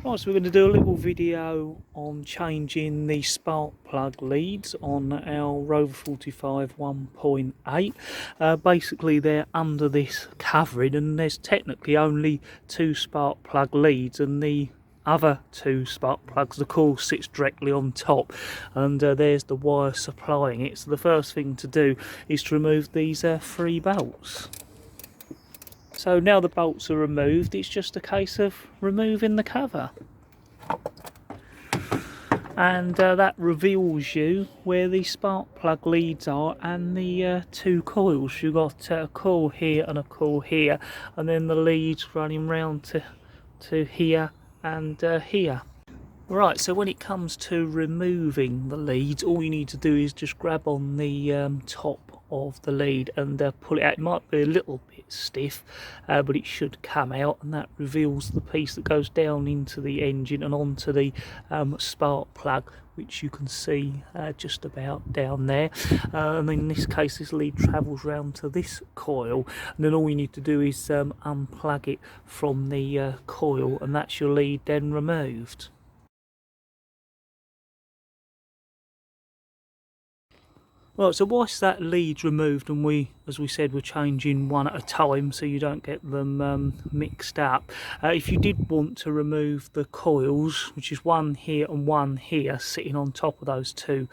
Right, so we're going to do a little video on changing the spark plug leads on our Rover 45 1.8. Basically they're under this covering and there's technically only two spark plug leads, and the other two spark plugs, the coil sits directly on top, and there's the wire supplying it. So the first thing to do is to remove these three bolts. So now the bolts are removed, it's just a case of removing the cover. And that reveals you where the spark plug leads are and the two coils. You've got a coil here and a coil here, and then the leads running round to here and here. Right, so when it comes to removing the leads, all you need to do is just grab on the top of the lead and pull it out. It might be a little bit stiff, but it should come out, and that reveals the piece that goes down into the engine and onto the spark plug, which you can see just about down there. And in this case, this lead travels round to this coil, and then all you need to do is unplug it from the coil, and that's your lead then removed. Right, so whilst that lead's removed, and as we said, we're changing one at a time so you don't get them mixed up. If you did want to remove the coils, which is one here and one here, sitting on top of those two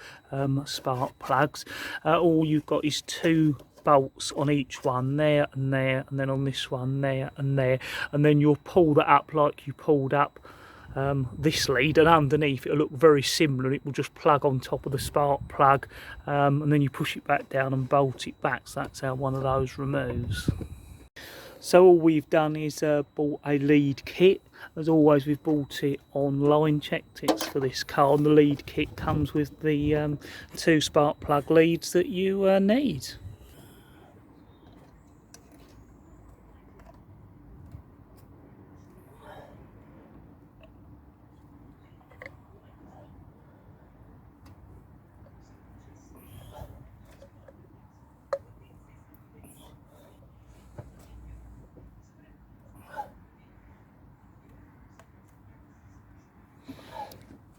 spark plugs, all you've got is two bolts on each one, there and there, and then on this one there and there, and then you'll pull that up like you pulled up this lead, and underneath it'll look very similar, and it will just plug on top of the spark plug, and then you push it back down and bolt it back. So that's how one of those removes. So all we've done is bought a lead kit. As always, we've bought it online, checked it's for this car, and the lead kit comes with the two spark plug leads that you need.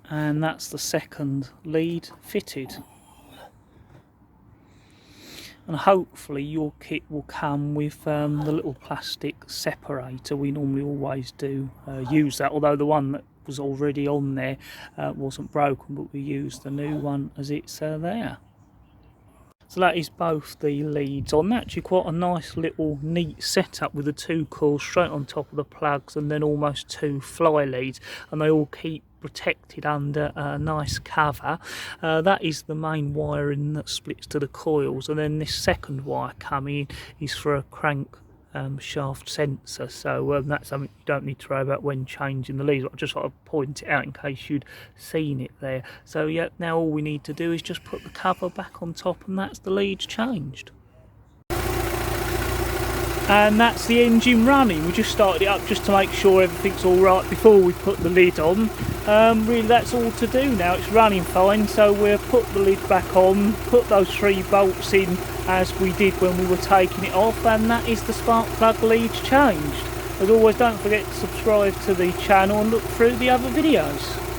And that's the second lead fitted, and hopefully your kit will come with the little plastic separator. We normally always do use that, although the one that was already on there wasn't broken, but we used the new one as it's there. So that is both the leads on. Actually quite a nice little neat setup with the two coils straight on top of the plugs, and then almost two fly leads, and they all keep protected under a nice cover. That is the main wiring that splits to the coils, and then this second wire coming in is for a crank shaft sensor. So that's something you don't need to worry about when changing the leads. I just sort of point it out in case you'd seen it there. So yeah, now all we need to do is just put the cover back on top, and that's the leads changed. And that's the engine running. We just started it up just to make sure everything's all right before we put the lid on. Really that's all to do now. It's running fine, so we'll put the lid back on, put those three bolts in as we did when we were taking it off, and that is the spark plug leads changed. As always, don't forget to subscribe to the channel and look through the other videos.